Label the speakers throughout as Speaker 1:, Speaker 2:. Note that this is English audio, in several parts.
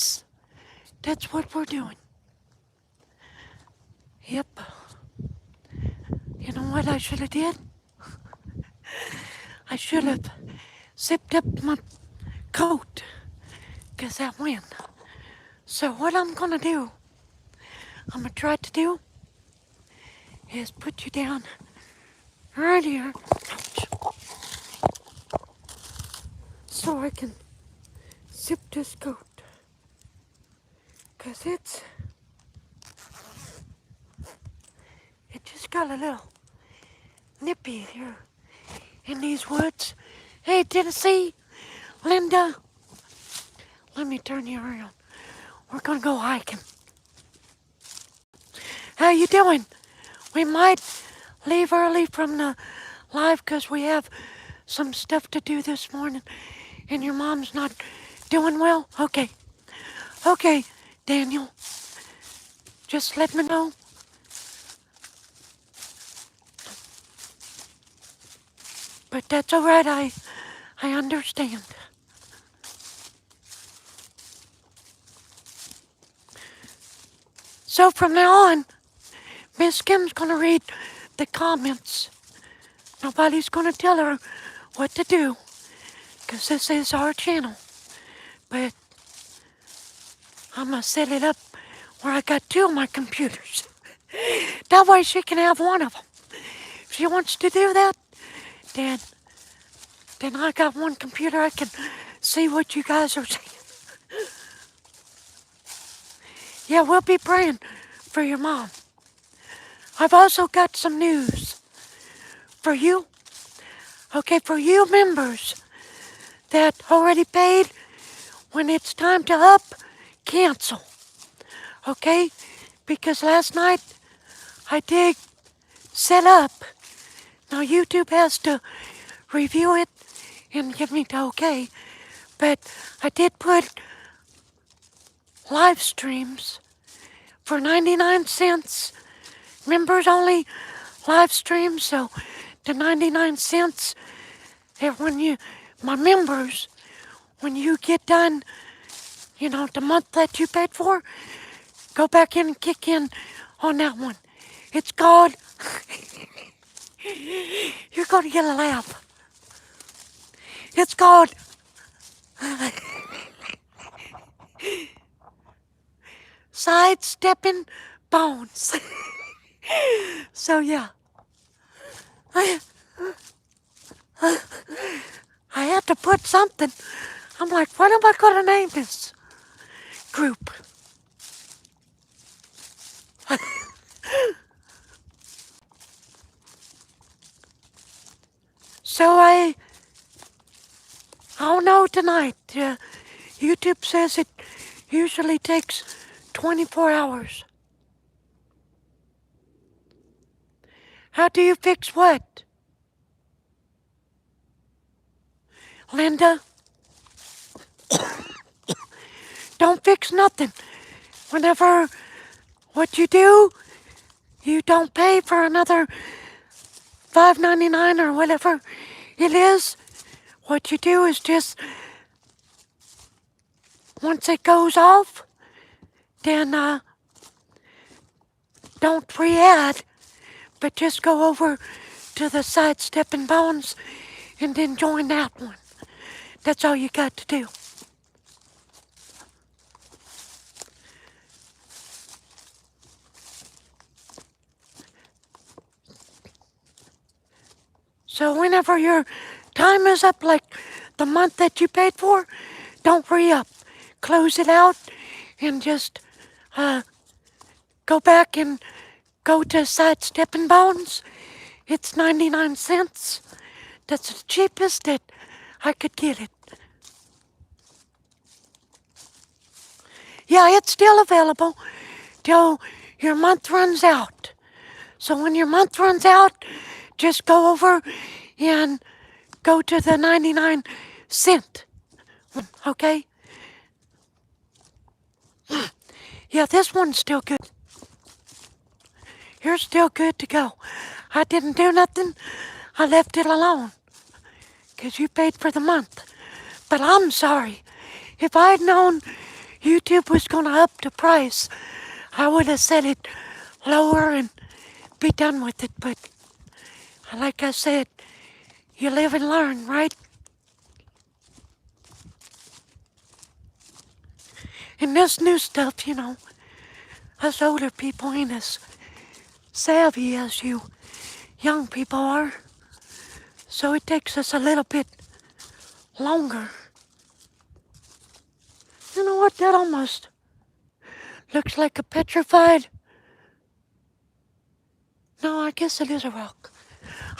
Speaker 1: Yes, that's what we're doing. Yep. You know what I should have did? I should have zipped up my coat, 'cause that wind. So what I'm gonna do, I'm gonna try to do, is put you down right here. Ouch. So I can zip this coat. 'Cause it just got a little nippy here in these woods. Hey, Tennessee, Linda, let me turn you around. We're gonna go hiking. How you doing? We might leave early from the live because we have some stuff to do this morning, and your mom's not doing well? Okay. Okay, Daniel. Just let me know. But that's all right, I understand. So from now on, Miss Kim's gonna read the comments. Nobody's gonna tell her what to do, 'cause this is our channel. But I'm gonna set it up where I got two of my computers. That way she can have one of them. If she wants to do that, then I got one computer. I can see what you guys are saying. Yeah, we'll be praying for your mom. I've also got some news for you. Okay, for you members that already paid, when it's time to cancel. Okay? Because last night I did set up. Now YouTube has to review it and give me the okay. But I did put live streams for 99 cents. Members only live streams, so the 99 cents, that my members, when you get done, the month that you paid for, go back in and kick in on that one. It's called, you're going to get a laugh. It's called Sidesteppin Bones. So yeah, I had to put something. I'm like, what am I going to name this group? So I don't know tonight. YouTube says it usually takes 24 hours. How do you fix what? Linda? Don't fix nothing. Whenever what you do, you don't pay for another $5.99 or whatever it is. What you do is just, once it goes off, then don't re-add, but just go over to the Sidesteppin Bones and then join that one. That's all you got to do. So whenever your time is up, like the month that you paid for, don't re-up. Close it out and just go back and go to Sidesteppin Bones. It's 99 cents. That's the cheapest that I could get it. Yeah, it's still available till your month runs out. So when your month runs out, just go over and go to the 99 cent. Okay? Yeah, this one's still good. You're still good to go. I didn't do nothing. I left it alone. 'Cause you paid for the month. But I'm sorry. If I'd known YouTube was gonna up the price, I would have set it lower and be done with it. But like I said, you live and learn, right? And this new stuff, us older people ain't as savvy as you young people are. So it takes us a little bit longer. You know what? That almost looks like a petrified. No, I guess it is a rock.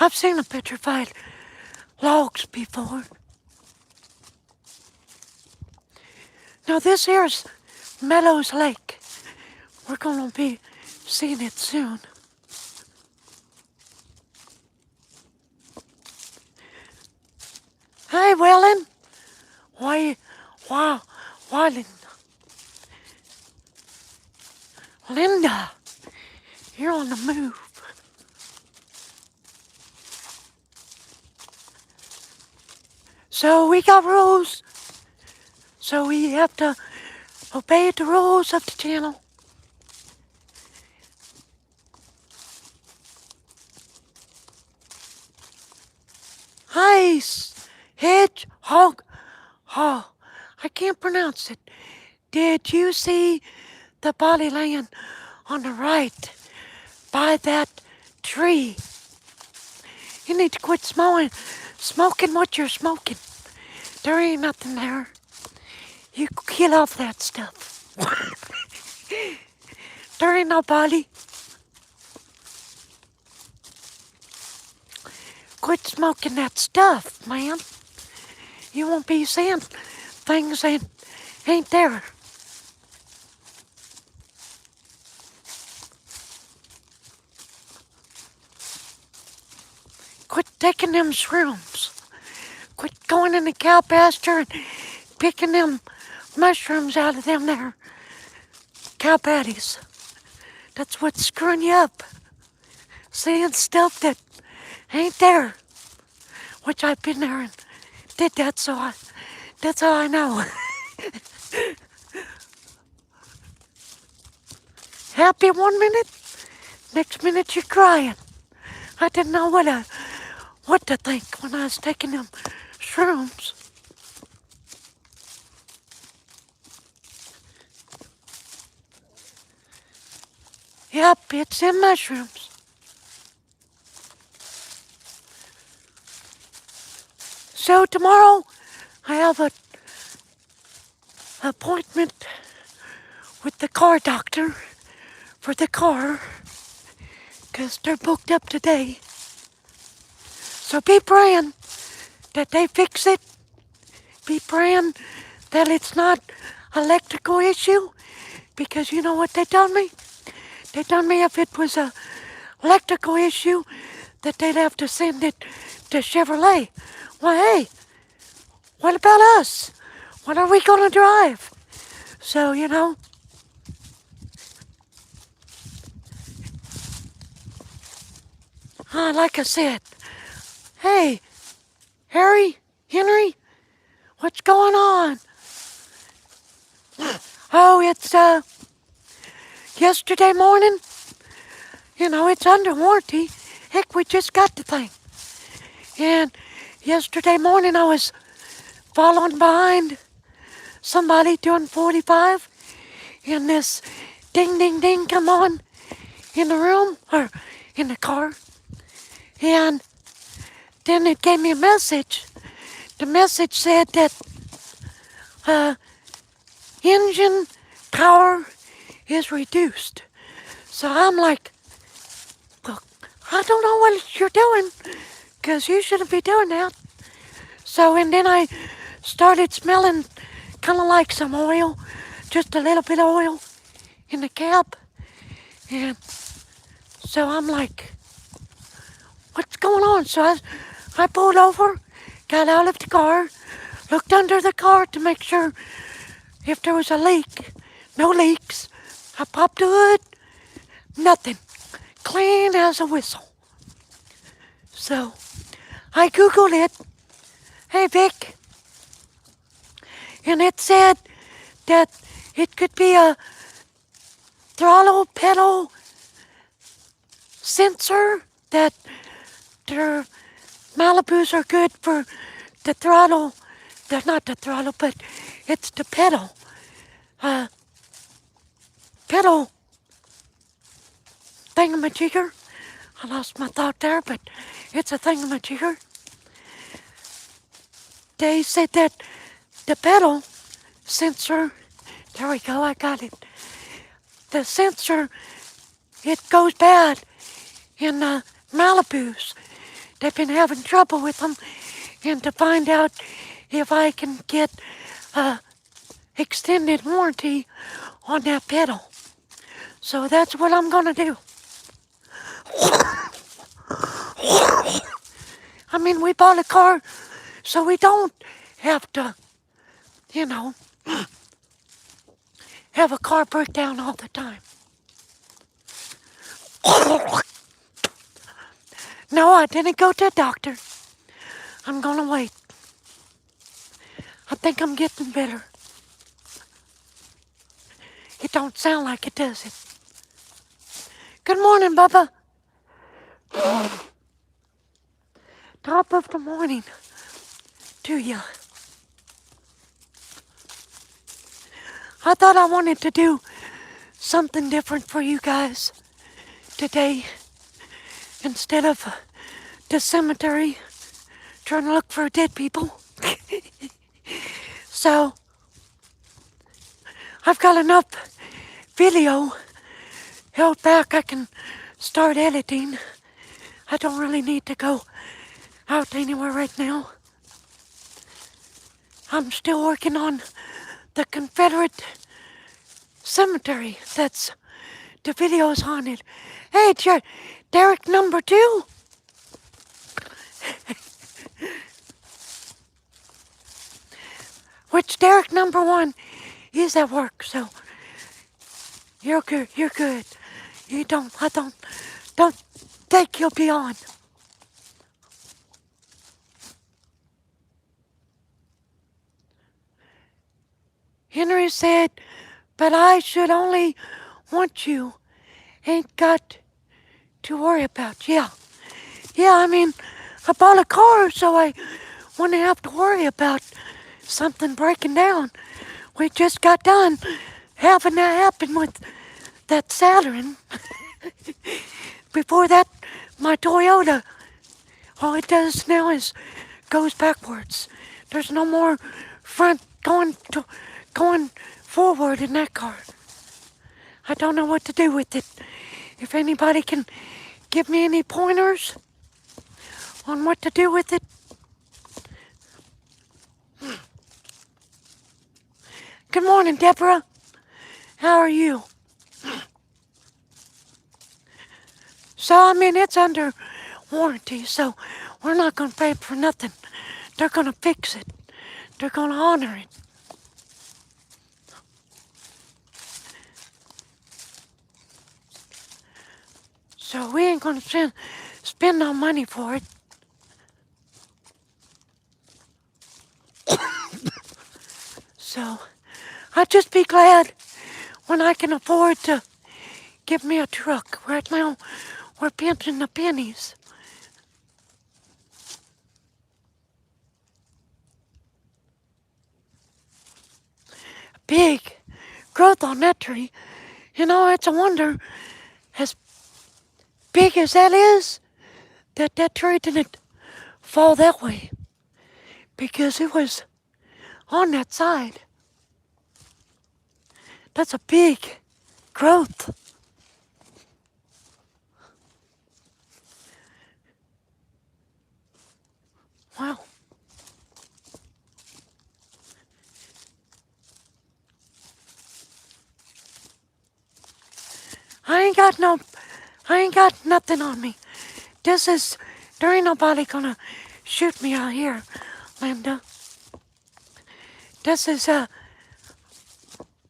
Speaker 1: I've seen a petrified logs before. Now this here's Meadows Lake. We're gonna be seeing it soon. Hey, Wellen. Why, Linda, you're on the move. So we got rules. So we have to obey the rules of the channel. Ice, hedgehog, oh, I can't pronounce it. Did you see the body laying on the right by that tree? You need to quit smoking what you're smoking. There ain't nothing there. You kill off that stuff. There ain't no body. Quit smoking that stuff, man. You won't be seeing things that ain't there. Quit taking them shrooms. Quit going in the cow pasture and picking them mushrooms out of them there cow patties. That's what's screwing you up. Seeing stuff that ain't there. Which I've been there and did that, so that's how I know. Happy 1 minute, next minute you're crying. I didn't know what to think when I was taking them shrooms. Yep, it's in mushrooms. So tomorrow I have an appointment with the car doctor for the car, 'cause they're booked up today. So be praying that they fix it. Be praying that it's not an electrical issue, because you know what they told me? They told me if it was a electrical issue, that they'd have to send it to Chevrolet. Well, hey, what about us? What are we gonna drive? So, like I said, hey, Henry, what's going on? Oh, it's, yesterday morning. It's under warranty. Heck, we just got the thing. And yesterday morning I was following behind somebody doing 45, and this ding, ding, ding come on in the room, or in the car. And then it gave me a message. The message said that engine power is reduced. So I'm like, well, I don't know what you're doing, 'cause you shouldn't be doing that. So, and then I started smelling kind of like some oil, just a little bit of oil in the cab. And so I'm like, what's going on? So I pulled over, got out of the car, looked under the car to make sure if there was a leak. No leaks. I popped the hood, nothing. Clean as a whistle. So I Googled it. Hey, Vic. And it said that It could be a throttle pedal sensor that their Malibus are good for the throttle. They're not the throttle, but it's the pedal. Pedal thingamajigger. I lost my thought there, but it's a thingamajigger. They said that the pedal sensor, there we go, I got it. The sensor, it goes bad in Malibus. They've been having trouble with them, and to find out if I can get extended warranty on that pedal. So that's what I'm gonna do. I mean, we bought a car so we don't have to, have a car break down all the time. No, I didn't go to the doctor. I'm gonna wait. I think I'm getting better. It don't sound like it, does it? Good morning, Bubba. Top of the morning to you. I thought I wanted to do something different for you guys today. Instead of the cemetery trying to look for dead people. So, I've got enough video held back. I can start editing. I don't really need to go out anywhere right now. I'm still working on the Confederate cemetery. That's the video's on it. Hey, Derek number 2. Which Derek number 1 is at work, so you're good. I don't think you'll be on. Henry said, but I should only want you. Ain't got to worry about. Yeah, I mean, I bought a car so I wouldn't have to worry about something breaking down. We just got done having that happen with that Saturn. Before that, my Toyota, all it does now is goes backwards. There's no more front going forward in that car. I don't know what to do with it. If anybody can give me any pointers on what to do with it. Good morning, Deborah. How are you? So, I mean, it's under warranty, so we're not going to pay for nothing. They're going to fix it. They're going to honor it. So we ain't going to spend no money for it. So, I'll just be glad when I can afford to give me a truck. Right now, we're pinching the pennies. Big growth on that tree. You know, it's a wonder, as big as that is, that tree didn't fall that way. Because it was on that side. That's a big growth. Wow. I ain't got nothing on me. There ain't nobody gonna shoot me out here, Linda. This is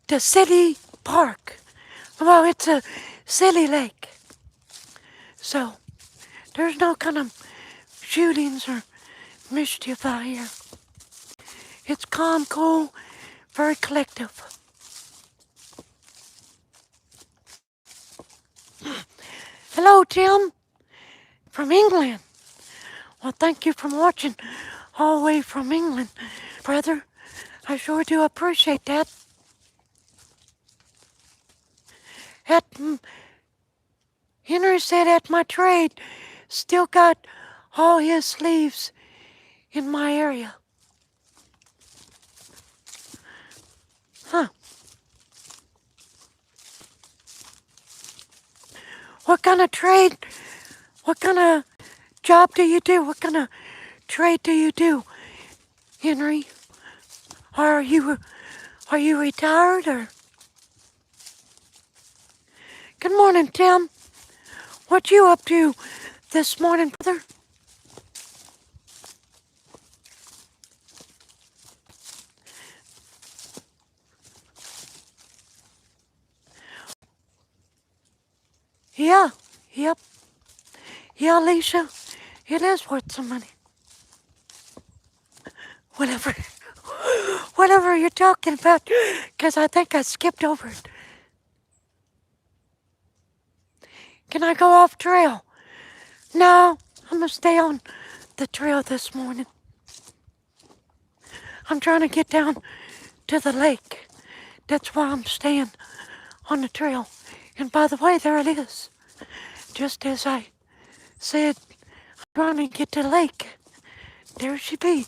Speaker 1: the city park. Well, it's a city lake. So, there's no kind of shootings or mischief out here. It's calm, cool, very collective. Hello, Tim, from England. Well, thank you for watching all the way from England, brother. I sure do appreciate that. Henry said at my trade, still got all his sleeves in my area. Huh. What kind of trade, what kind of job do you do? What kind of trade do you do, Henry? Are you retired or? Good morning, Tim. What you up to this morning, brother? Yeah, yep. Yeah, Alicia, it is worth some money. Whatever, whatever you're talking about, because I think I skipped over it. Can I go off trail? No, I'm gonna stay on the trail this morning. I'm trying to get down to the lake. That's why I'm staying on the trail. And by the way, there it is. Just as I said, I'm trying to get to the lake. There she be.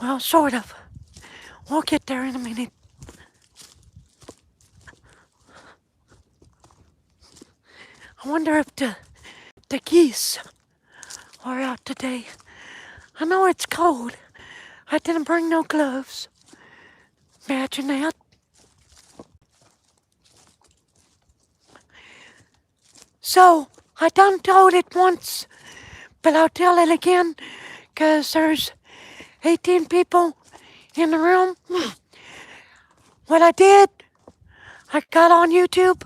Speaker 1: Well, sort of. We'll get there in a minute. I wonder if the geese are out today. I know it's cold. I didn't bring no gloves. Imagine that. So, I done told it once, but I'll tell it again, 'cause there's 18 people in the room. What I did, I got on YouTube,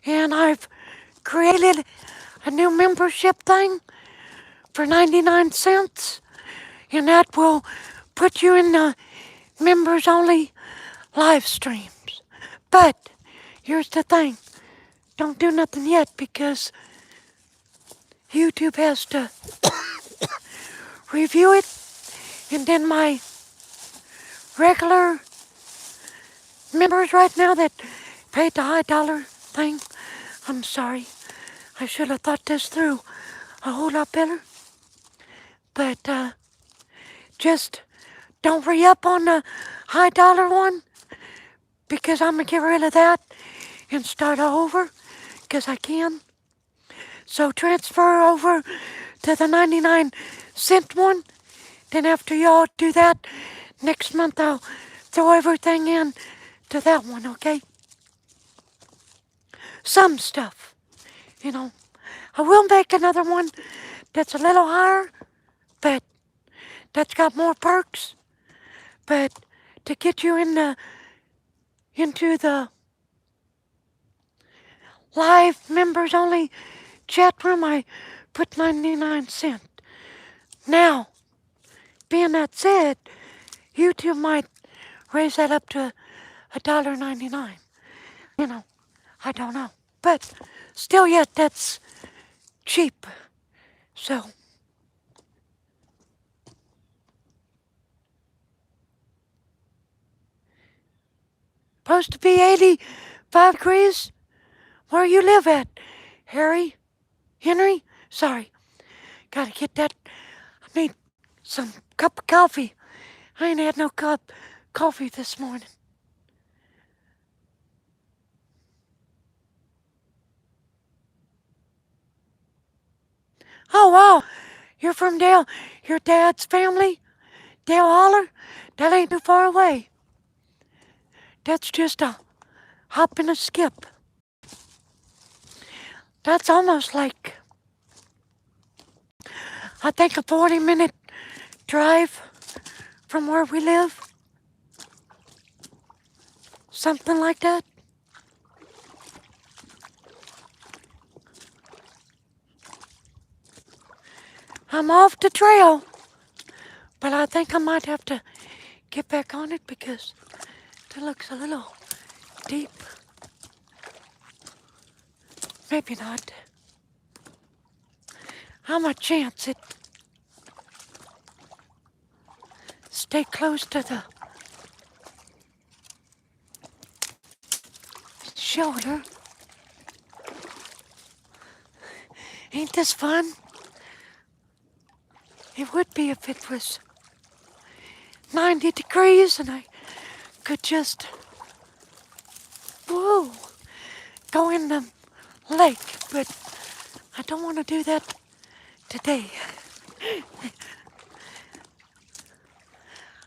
Speaker 1: and I've created a new membership thing for 99 cents, and that will put you in the members only live streams. But here's the thing, don't do nothing yet because YouTube has to review it, and then my regular members right now that paid the high dollar thing, I'm sorry, I should have thought this through a whole lot better. But just don't re-up on the high dollar one, because I'm gonna get rid of that and start over, because I can. So transfer over to the 99-cent one. Then after y'all do that, next month I'll throw everything in to that one, okay? Some stuff, you know. I will make another one that's a little higher, but that's got more perks. But to get you into the live members only chat room, I put 99 cents. Now, being that said, YouTube might raise that up to $1.99. You know, I don't know. But still yet, that's cheap. So, supposed to be 85 degrees where you live at, Henry? Sorry. Gotta get that. I need some cup of coffee. I ain't had no coffee this morning. Oh, wow. You're from Dale. Your dad's family? Dale Holler? That ain't too far away. That's just a hop and a skip. That's almost like, I think, a 40-minute drive from where we live. Something like that. I'm off the trail, but I think I might have to get back on it because it looks a little deep. Maybe not. I'm a chance it. Stay close to the shoulder. Ain't this fun? It would be if it was 90 degrees and I could just, whoa, go in the lake, but I don't want to do that today.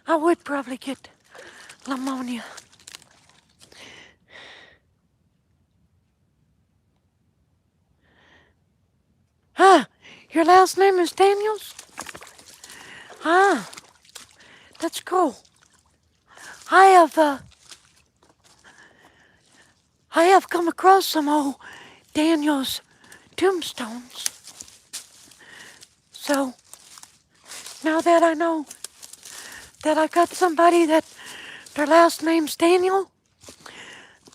Speaker 1: I would probably get pneumonia. Ah, your last name is Daniels? Ah, that's cool. I have come across some old Daniels tombstones. So, now that I know that I got somebody that their last name's Daniel,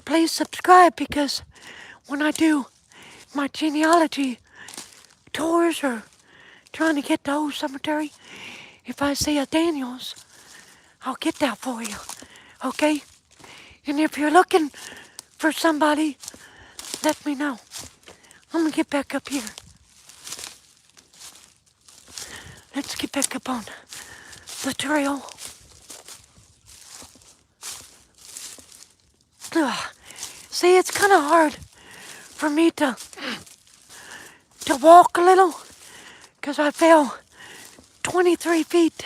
Speaker 1: please subscribe because when I do my genealogy tours or trying to get the old cemetery, if I see a Daniels, I'll get that for you, okay? And if you're looking for somebody, let me know. I'm gonna get back up here. Let's get back up on the trail. Ugh. See, it's kind of hard for me to walk a little because I fell 23 feet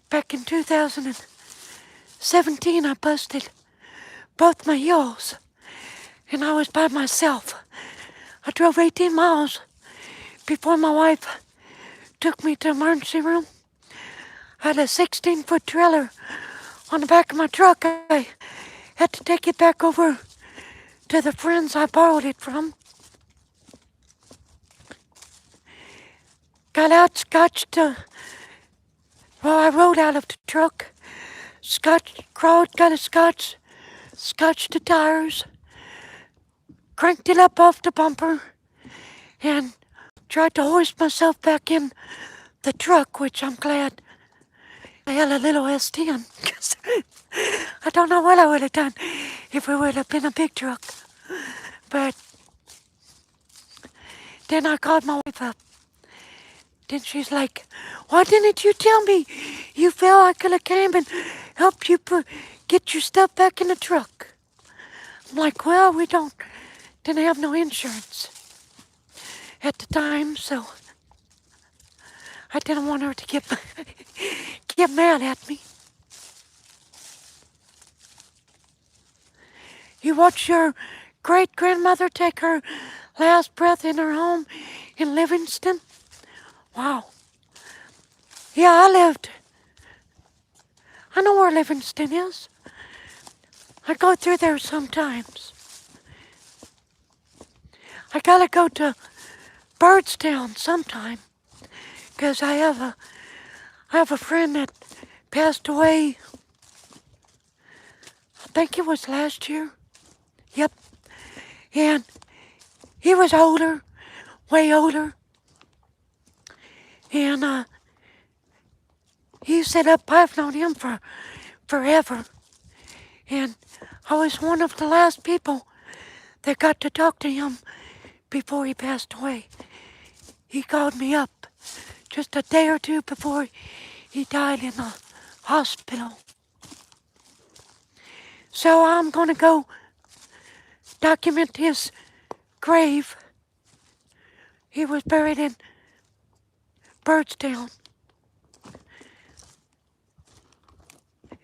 Speaker 1: back in 2017. I busted both my heels and I was by myself. I drove 18 miles before my wife took me to emergency room. I had a 16-foot trailer on the back of my truck. I had to take it back over to the friends I borrowed it from. Got out, scotched, I rode out of the truck, crawled, got a scotched the tires, cranked it up off the bumper, and tried to hoist myself back in the truck, which I'm glad I had a little S10, because I don't know what I would have done if it would have been a big truck. But then I called my wife up. Then she's like, why didn't you tell me you fell? I could have came and helped you get your stuff back in the truck. I'm like, well, we didn't have no insurance at the time, so I didn't want her to get mad at me. You watched your great-grandmother take her last breath in her home in Livingston? Wow. Yeah, I know where Livingston is. I go through there sometimes. I gotta go to Birdstown sometime, because I have a friend that passed away, I think it was last year. Yep. And he was older, way older. And he set up, I've known him for forever. And I was one of the last people that got to talk to him before he passed away. He called me up just a day or two before he died in the hospital. So I'm gonna go document his grave. He was buried in Birdstown,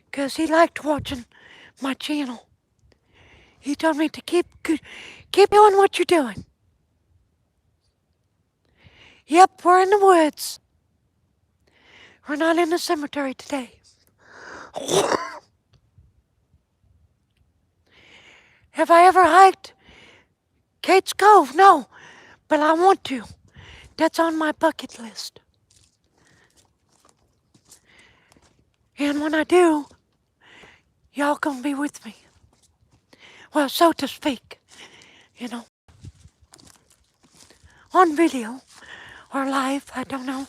Speaker 1: because he liked watching my channel. He told me to keep doing what you're doing. Yep, we're in the woods. We're not in the cemetery today. Have I ever hiked Kate's Cove? No, but I want to. That's on my bucket list. And when I do, y'all gonna be with me. Well, so to speak, you know, on video or live, I don't know.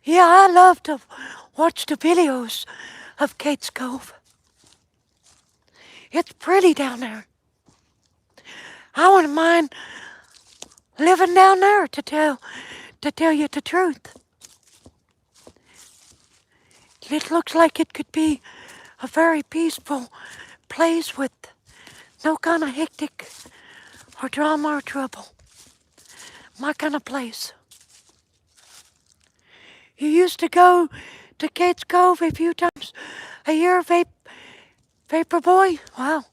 Speaker 1: Yeah, I love to watch the videos of Kate's Cove. It's pretty down there. I wouldn't mind living down there to tell you the truth. It looks like it could be a very peaceful place with no kind of hectic or drama or trouble. My kind of place. You used to go to Kate's Cove a few times a year, Vapor Boy? Wow.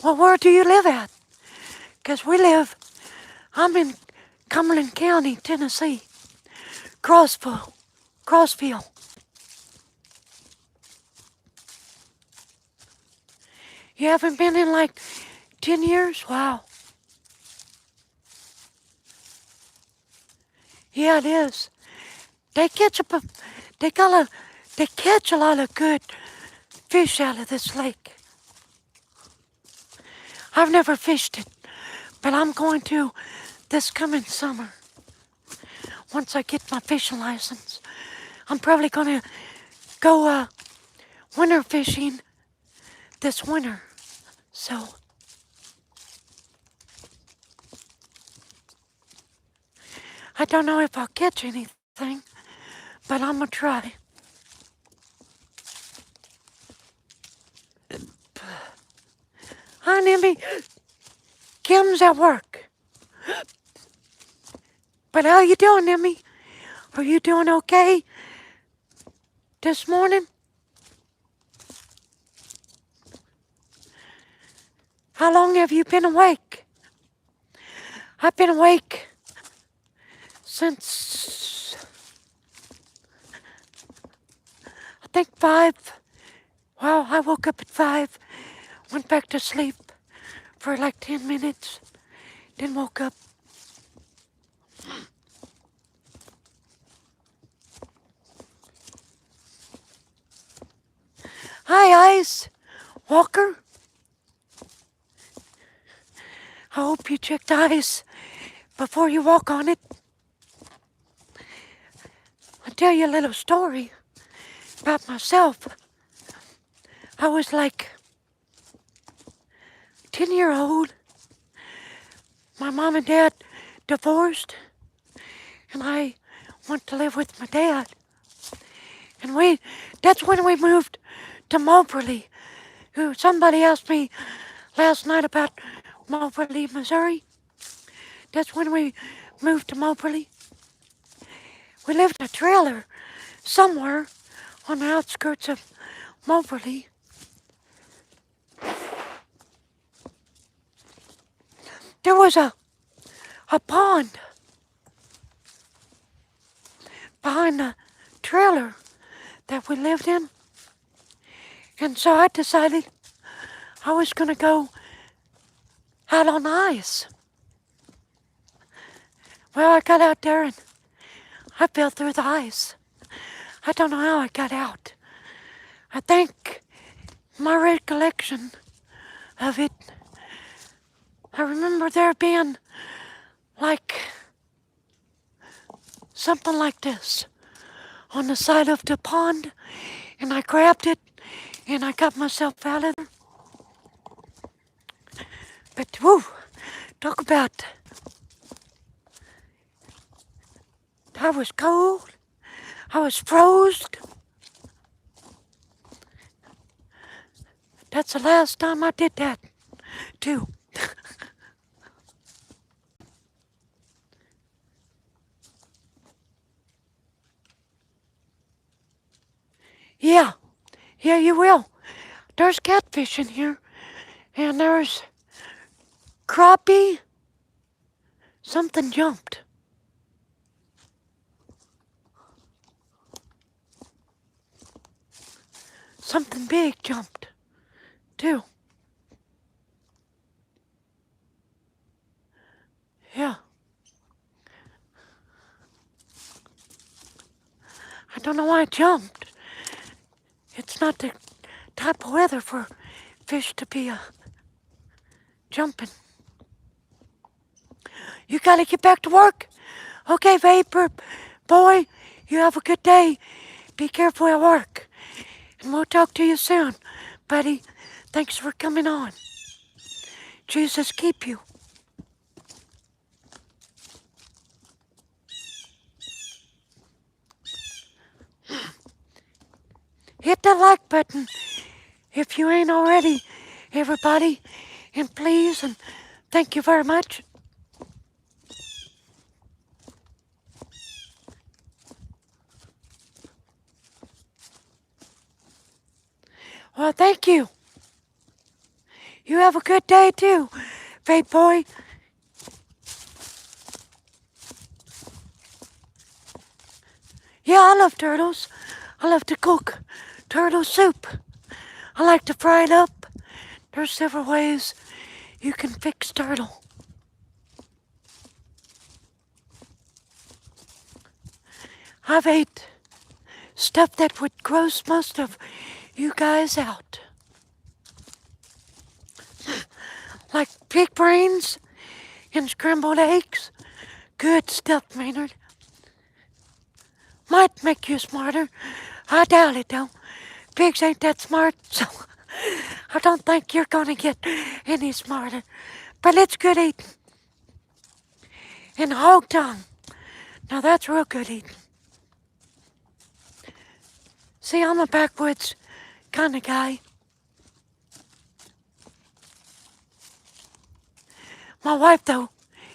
Speaker 1: Well, where do you live at? 'Cause I'm in Cumberland County, Tennessee. Crossville. You haven't been in like 10 years? Wow. Yeah, it is. They catch up. They catch a lot of good fish out of this lake. I've never fished it, but I'm going to this coming summer. Once I get my fishing license, I'm probably gonna go winter fishing this winter. So I don't know if I'll catch anything, but I'm gonna try. Hi, Nimby. Kim's at work. But how you doing, Nimby? Are you doing okay this morning? How long have you been awake? I've been awake since, I think 5. Well, I woke up at 5, went back to sleep for like 10 minutes, then woke up. Hi, Ice. Walker? I hope you checked ice before you walk on it. I'll tell you a little story about myself. I was like 10-year-old. My mom and dad divorced, and I went to live with my dad. And that's when we moved to Moberly. Somebody asked me last night about Moberly, Missouri. That's when we moved to Moberly. We lived in a trailer somewhere on the outskirts of Moberly. There was a pond behind the trailer that we lived in. And so I decided I was going to go out on the ice. Well, I got out there and I fell through the ice. I don't know how I got out. I think my recollection of it, I remember there being like something like this on the side of the pond, and I grabbed it and I got myself out of there. But whoo, talk about, I was cold, I was froze. That's the last time I did that, too. Yeah, you will. There's catfish in here, and there's crappie. Something jumped. Something big jumped, too. Yeah. I don't know why I jumped. It's not the type of weather for fish to be jumping. You gotta get back to work. Okay, Vapor Boy, you have a good day. Be careful at work. And we'll talk to you soon, buddy. Thanks for coming on. Jesus keep you. Hit the like button if you ain't already, everybody. And please, and thank you very much. Well, thank you. You have a good day too, Vape Boy. Yeah, I love turtles. I love to cook turtle soup. I like to fry it up. There's several ways you can fix turtle. I've ate stuff that would gross most of you guys out. Like pig brains and scrambled eggs. Good stuff, Maynard. Might make you smarter. I doubt it, though. Pigs ain't that smart, so I don't think you're gonna get any smarter. But it's good eating. And hog tongue. Now that's real good eating. See, I'm a backwoods kind of guy. My wife, though,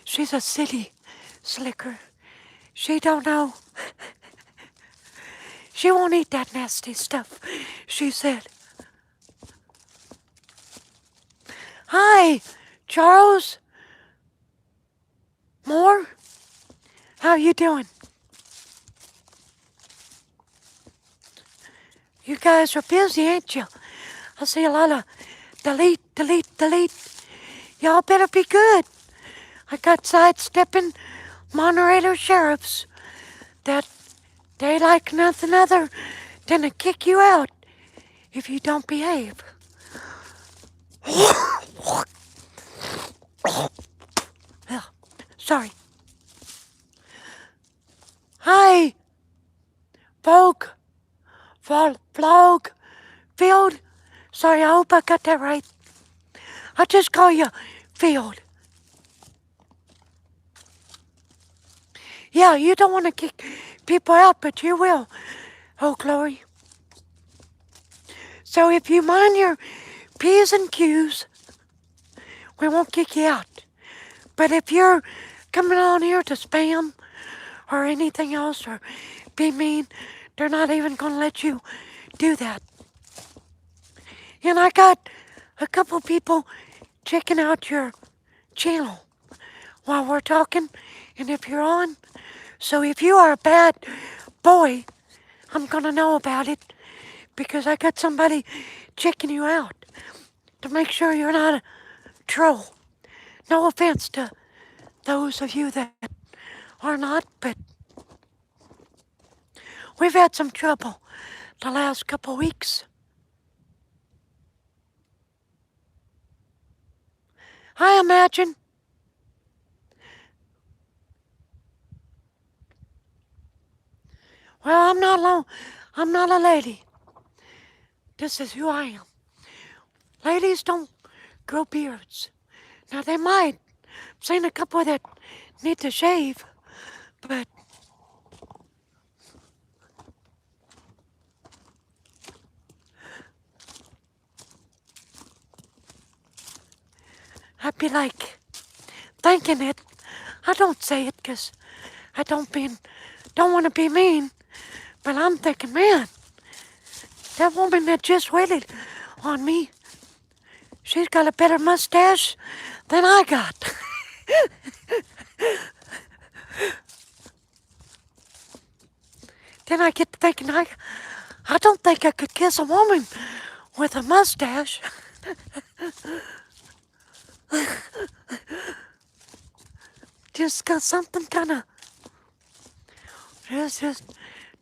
Speaker 1: she's a city slicker. She don't know. She won't eat that nasty stuff, she said. Hi, Charles. Moore? How you doing? You guys are busy, ain't you? I see a lot of delete. Y'all better be good. I got sidestepping moderator sheriffs that they like nothing other than to kick you out if you don't behave. Sorry. Hi, Vogue, Vlog, Field. Sorry, I hope I got that right. I'll just call you Field. Yeah, you don't want to kick people out, but you will. Oh, Glory. So if you mind your P's and Q's, we won't kick you out. But if you're coming on here to spam or anything else or be mean, they're not even going to let you do that. And I got a couple people checking out your channel while we're talking, and if you're on. So if you are a bad boy, I'm going to know about it because I got somebody checking you out to make sure you're not a troll. No offense to those of you that are not, but we've had some trouble the last couple weeks. I imagine. Well, I'm not alone. I'm not a lady. This is who I am. Ladies don't grow beards. Now they might. I've seen a couple that need to shave, but I'd be like thinking it. I don't say it 'cause I don't want to be mean, but I'm thinking, man, that woman that just waited on me, she's got a better mustache than I got. Then I get to thinking, I don't think I could kiss a woman with a mustache. Just got something kind of, just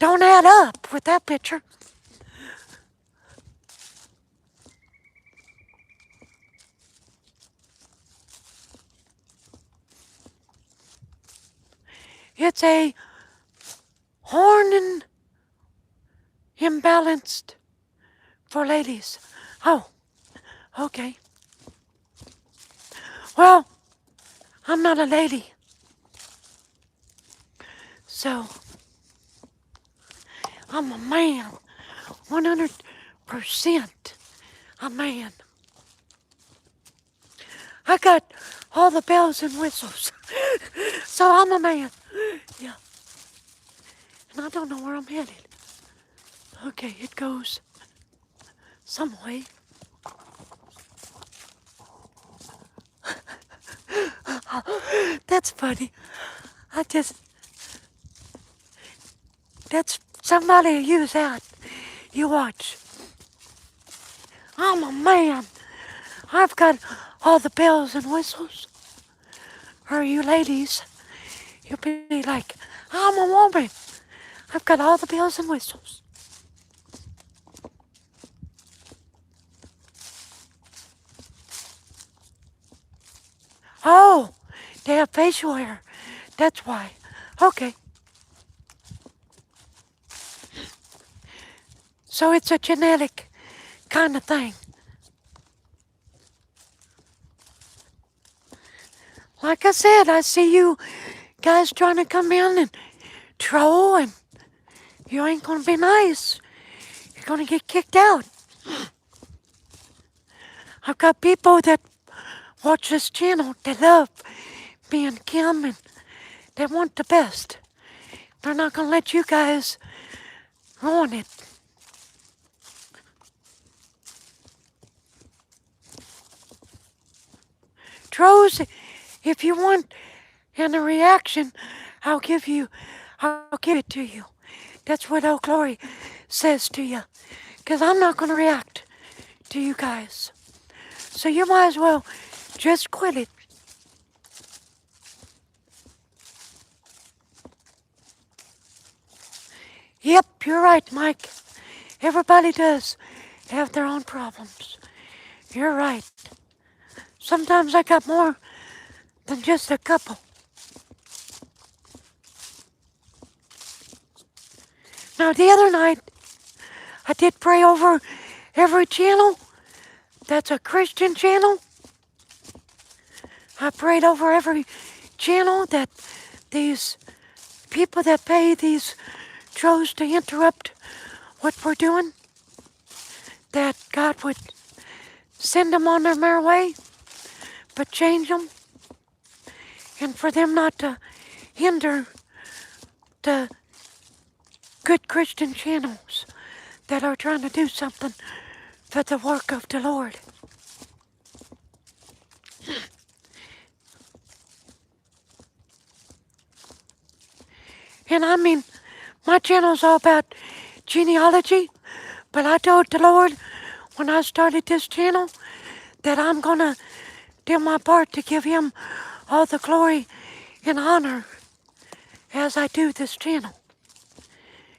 Speaker 1: don't add up with that picture. It's a horn and imbalanced for ladies. Oh, okay. Well, I'm not a lady. So, I'm a man. 100% a man. I got all the bells and whistles. So I'm a man. Yeah. And I don't know where I'm headed. Okay, it goes some way. That's funny. That's somebody use that. You watch. I'm a man. I've got all the bells and whistles. Or you ladies, you'll be like, I'm a woman. I've got all the bells and whistles. Oh, they have facial hair. That's why. Okay. So it's a genetic kind of thing. Like I said, I see you guys trying to come in and troll, and you ain't gonna be nice. You're gonna get kicked out. I've got people that watch this channel that love me and Kim, and they want the best. They're not gonna let you guys ruin it. Trolls, if you want in a reaction, I'll give it to you. That's what Old Glory says to you. Because I'm not going to react to you guys. So you might as well just quit it. Yep, you're right, Mike. Everybody does have their own problems. You're right. Sometimes I got more than just a couple. Now, the other night, I did pray over every channel that's a Christian channel. I prayed over every channel that these people that pay these trolls to interrupt what we're doing, that God would send them on their merry way, but change them, and for them not to hinder the good Christian channels that are trying to do something for the work of the Lord. And I mean, my channel's all about genealogy, but I told the Lord when I started this channel that I'm gonna do my part to give Him all the glory and honor as I do this channel.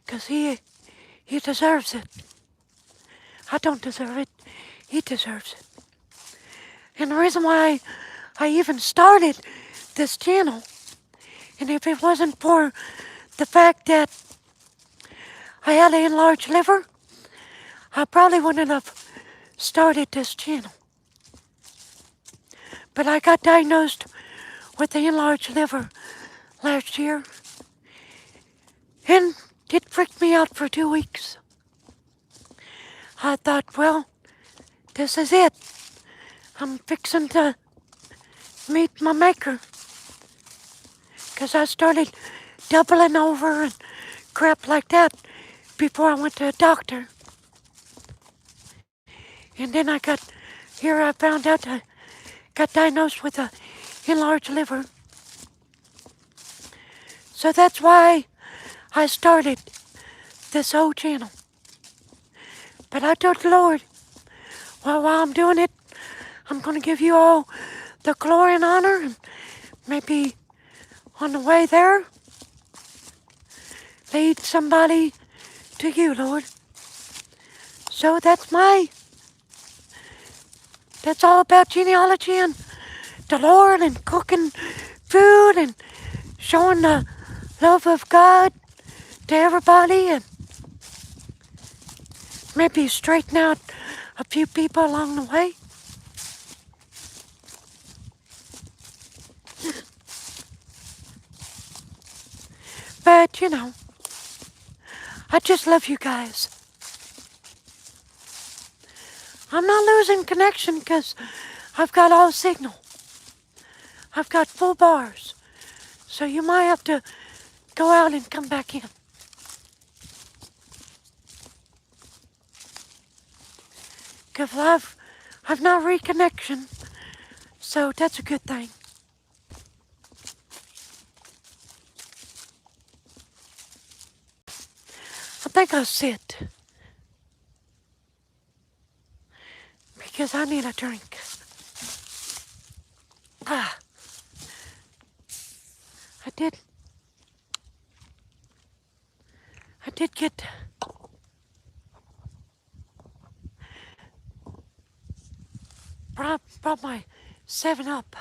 Speaker 1: Because He deserves it. I don't deserve it. He deserves it. And the reason why I even started this channel, and if it wasn't for the fact that I had an enlarged liver, I probably wouldn't have started this channel. But I got diagnosed with the enlarged liver last year, and it freaked me out for 2 weeks. I thought, well, this is it. I'm fixing to meet my maker. Because I started doubling over and crap like that before I went to a doctor. And then I found out I got diagnosed with an enlarged liver. So that's why I started this whole channel. But I told the Lord, well, while I'm doing it, I'm going to give you all the glory and honor, and maybe on the way there, lead somebody to you, Lord. So that's all about genealogy and the Lord and cooking food and showing the love of God to everybody and maybe straighten out a few people along the way. But, I just love you guys. I'm not losing connection because I've got all signal. I've got full bars. So you might have to go out and come back in. Because I've not reconnection. So that's a good thing. I think I'll sit. Because I need a drink. I did get brought my 7-Up.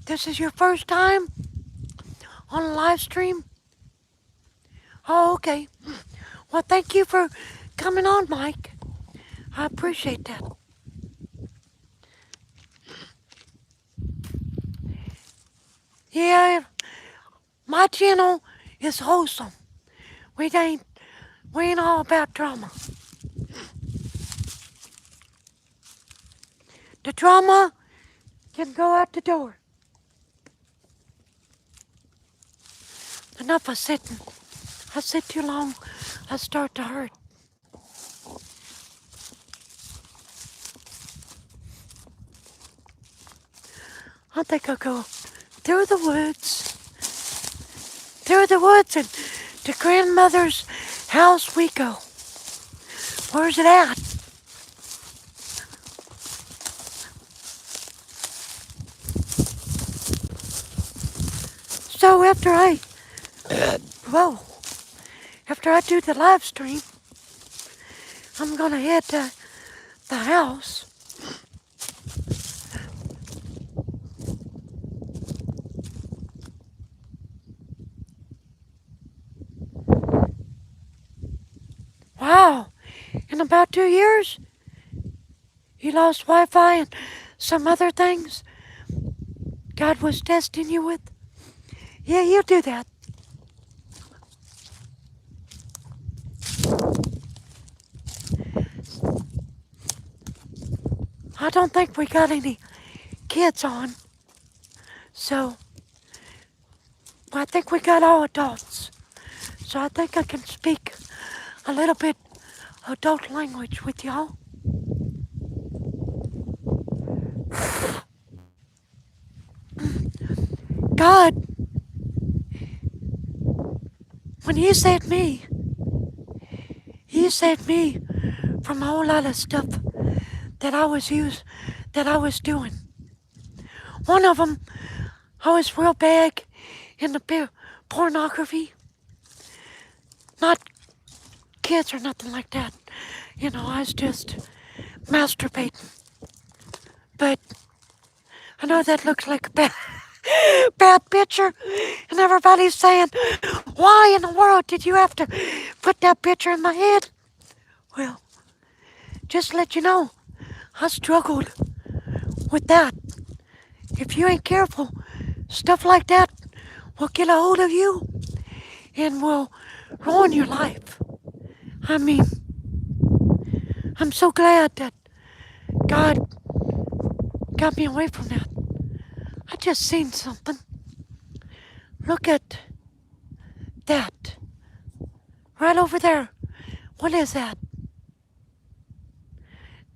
Speaker 1: This is your first time on a live stream? Oh, okay. Well, thank you for coming on, Mike. I appreciate that. Yeah, my channel is wholesome. We ain't all about drama. The drama can go out the door. Enough of sitting. I sit too long, I start to hurt. I think I'll go through the woods. Through the woods and to grandmother's house we go. Where's it at? So after I do the live stream, I'm gonna head to the house. Wow, in about 2 years, you lost Wi-Fi and some other things God was testing you with? Yeah, you do that. I don't think we got any kids on, so I think we got all adults. So I think I can speak a little bit adult language with y'all. God, when He saved me from a whole lot of stuff that I was doing. One of them, I was real bad in the pornography. Not kids or nothing like that. I was just masturbating. But I know that looks like a bad picture, and everybody's saying, why in the world did you have to put that picture in my head? Well, just to let you know, I struggled with that. If you ain't careful, stuff like that will get a hold of you and will ruin your life. I mean, I'm so glad that God got me away from that. I just seen something. Look at that. Right over there. What is that?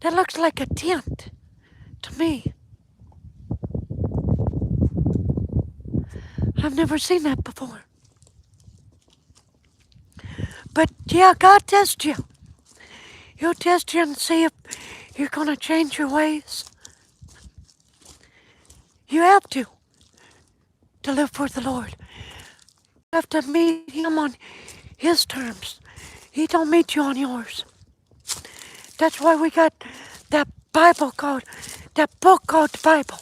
Speaker 1: That looks like a tent to me. I've never seen that before. But yeah, God tests you. He'll test you and see if you're gonna change your ways. You have to live for the Lord. You have to meet Him on His terms. He don't meet you on yours. That's why we got that that book called the Bible.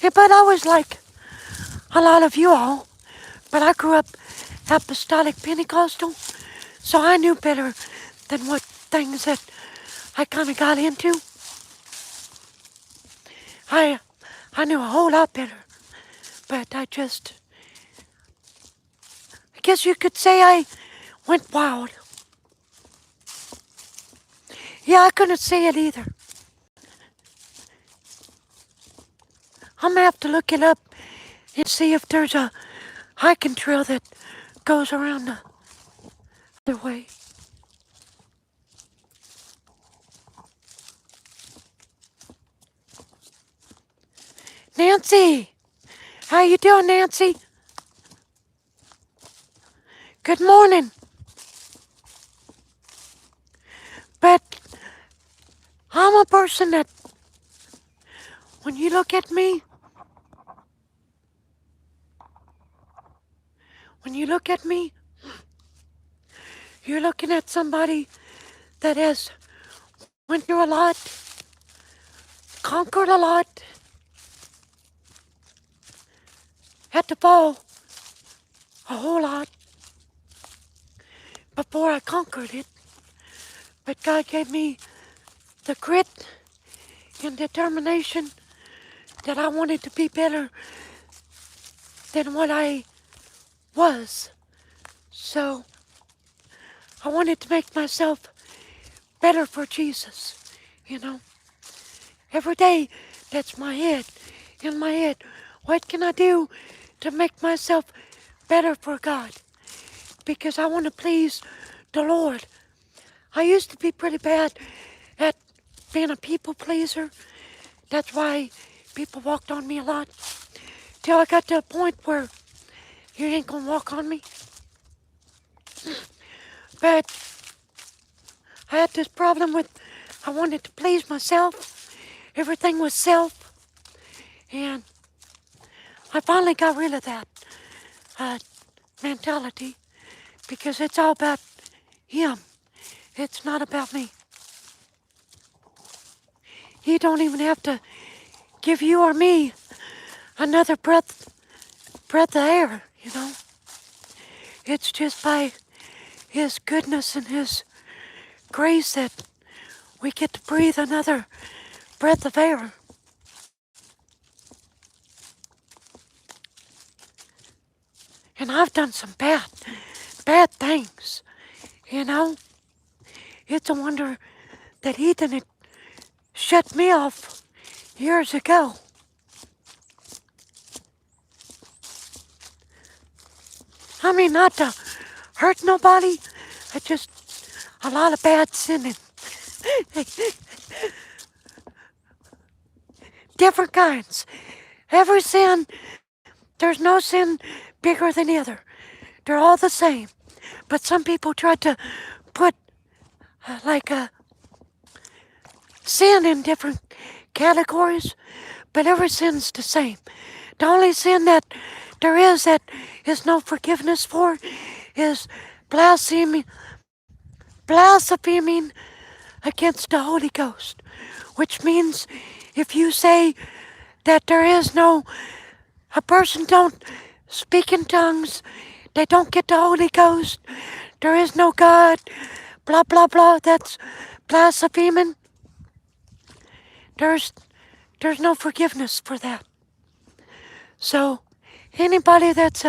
Speaker 1: Yeah, but I was like a lot of you all, but I grew up apostolic Pentecostal, so I knew better than what things that I kind of got into. I knew a whole lot better, but I guess you could say I went wild. Yeah, I couldn't say it either. I'm gonna have to look it up and see if there's a hiking trail that goes around the other way. Nancy! How you doing, Nancy? Good morning. But I'm a person that, when you look at me, you're looking at somebody that has went through a lot, conquered a lot, had to fall a whole lot before I conquered it. But God gave me the grit and determination that I wanted to be better than what I was. So I wanted to make myself better for Jesus, you know. Every day, that's in my head. What can I do to make myself better for God? Because I want to please the Lord. I used to be pretty bad at being a people pleaser. That's why people walked on me a lot. Till I got to a point where you ain't gonna walk on me. But I had this problem with, I wanted to please myself. Everything was self. And I finally got rid of that mentality, because it's all about Him. It's not about me. He don't even have to give you or me another breath of air, you know. It's just by His goodness and His grace that we get to breathe another breath of air. And I've done some bad things, you know. It's a wonder that He didn't shut me off years ago. I mean, not to hurt nobody, just a lot of bad sinning. Different kinds. Every sin, there's no sin bigger than the other. They're all the same. But some people try to put like a sin in different categories, but every sin's the same. The only sin that there is that is no forgiveness for is blaspheming against the Holy Ghost, which means if you say that a person don't speak in tongues, they don't get the Holy Ghost, there is no God, blah, blah, blah, that's blaspheming. There's no forgiveness for that. So anybody that's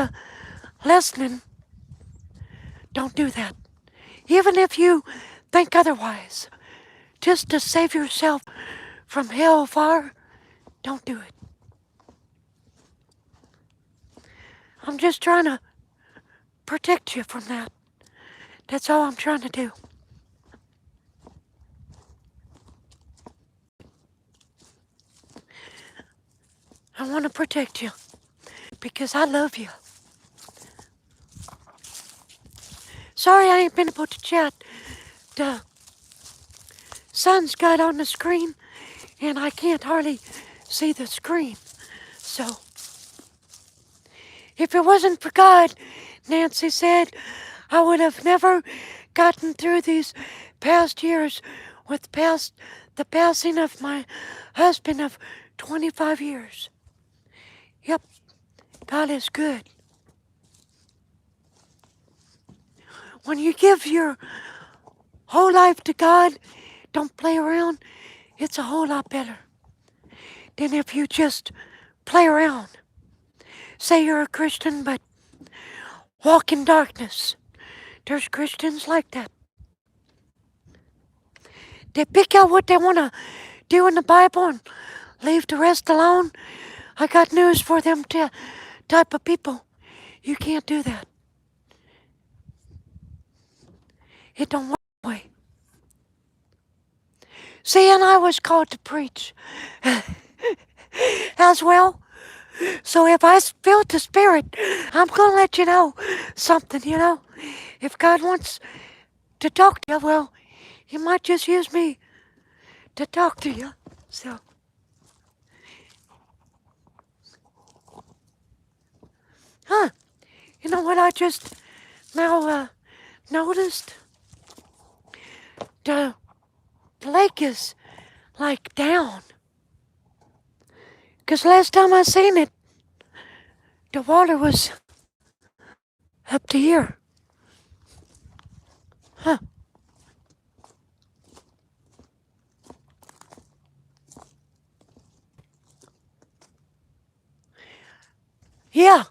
Speaker 1: listening, don't do that. Even if you think otherwise, just to save yourself from hellfire, don't do it. I'm just trying to protect you from that. That's all I'm trying to do. I want to protect you because I love you. Sorry I ain't been able to chat. The sun's got on the screen and I can't hardly see the screen. So, if it wasn't for God, Nancy said, I would have never gotten through these past years with the passing of my husband of 25 years. Yep, God is good. When you give your whole life to God, don't play around, it's a whole lot better than if you just play around. Say you're a Christian, but walk in darkness. There's Christians like that. They pick out what they want to do in the Bible and leave the rest alone. I got news for them type of people. You can't do that. It don't work that way. See, and I was called to preach as well. So if I feel the Spirit, I'm going to let you know something, you know. If God wants to talk to you, well, He might just use me to talk to you. So, you know what I just now noticed? The lake is like down. 'Cause last time I seen it, the water was up to here. Huh. Yeah.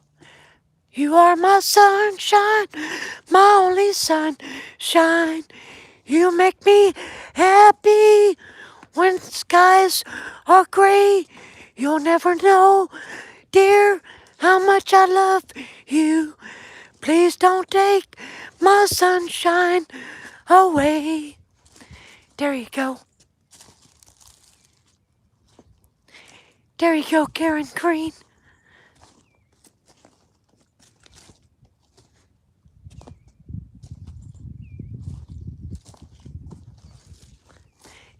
Speaker 1: You are my sunshine, my only sunshine. You make me happy when skies are gray. You'll never know, dear, how much I love you. Please don't take my sunshine away. There you go. There you go, Karen Green.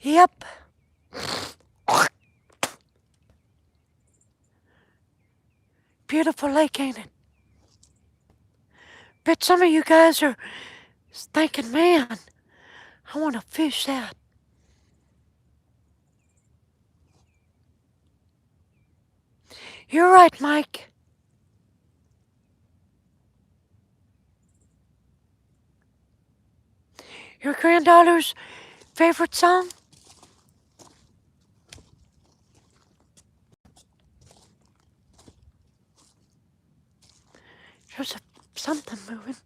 Speaker 1: Yep. Beautiful lake, ain't it? Bet some of you guys are thinking, man, I want to fish that. You're right, Mike. Your granddaughter's favorite song? There's something moving.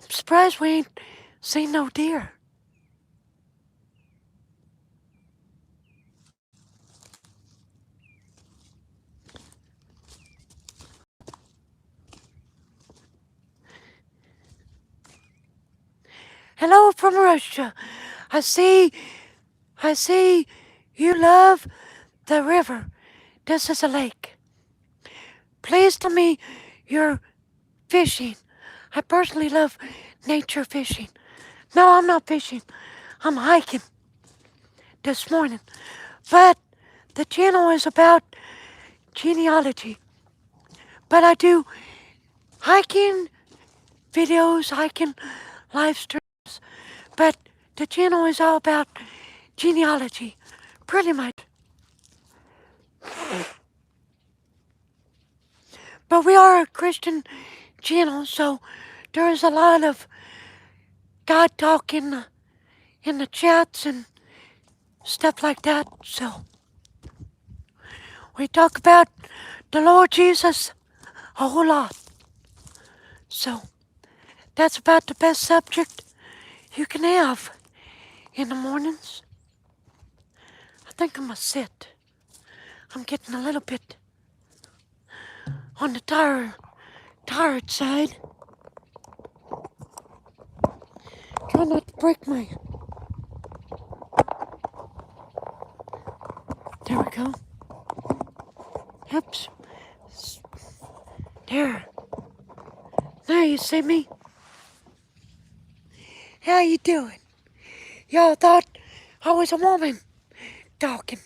Speaker 1: I'm surprised we ain't seen no deer. Hello from Russia. I see you love the river. This is a lake. Please tell me you're fishing. I personally love nature fishing. No, I'm not fishing. I'm hiking this morning. But the channel is about genealogy. But I do hiking videos, hiking live streams. But the channel is all about genealogy, pretty much. But we are a Christian channel, so there is a lot of God talk in the chats and stuff like that. So we talk about the Lord Jesus a whole lot. So that's about the best subject you can have in the mornings. I think I'm gonna sit. I'm getting a little bit on the tired side. Try not to break my... There we go. Oops. There. Now you see me. How you doing? Y'all thought I was a woman talking.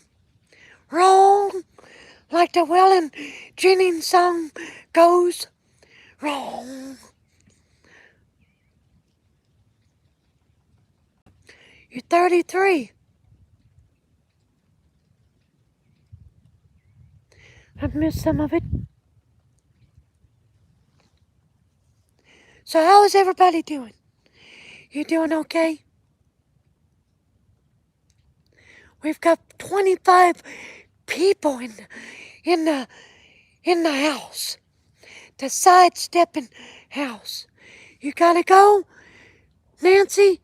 Speaker 1: Wrong, like the Waylon Jennings song goes. Wrong. You're 33. I've missed some of it. So how is everybody doing? You doing okay? We've got 25 people in the in the house. The Sidesteppin house. You gotta go, Nancy.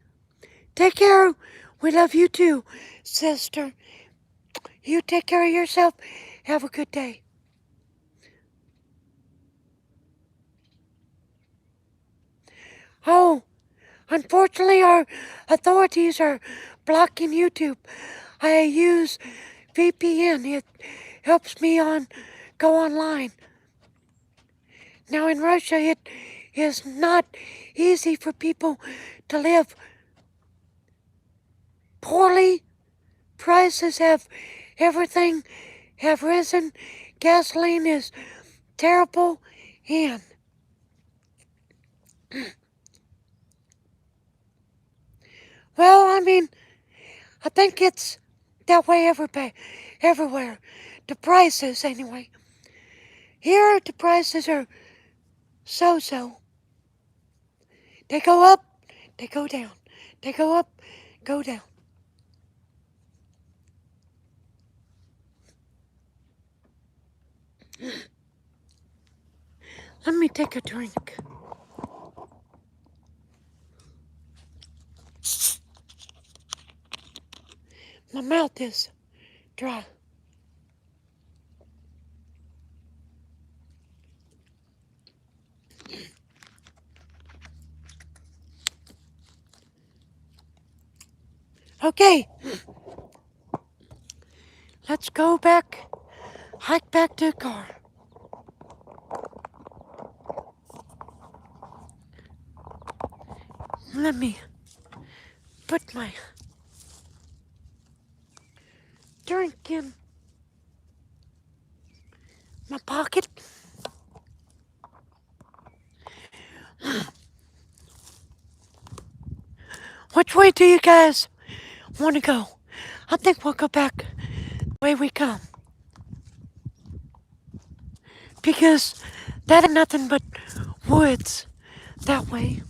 Speaker 1: Take care. We love you too, sister. You take care of yourself. Have a good day. Oh, unfortunately, our authorities are blocking YouTube. I use VPN. It helps me go online. Now in Russia, it is not easy for people to live poorly. Prices everything have risen. Gasoline is terrible, and well, I mean, I think it's that way everywhere. The prices, anyway. Here, the prices are so. They go up, they go down. They go up, go down. Let me take a drink. My mouth is dry. Okay, let's go back, hike back to the car. Let me put my drink in my pocket. Which way do you guys want to go? I think we'll go back the way we come. Because that ain't nothing but woods that way.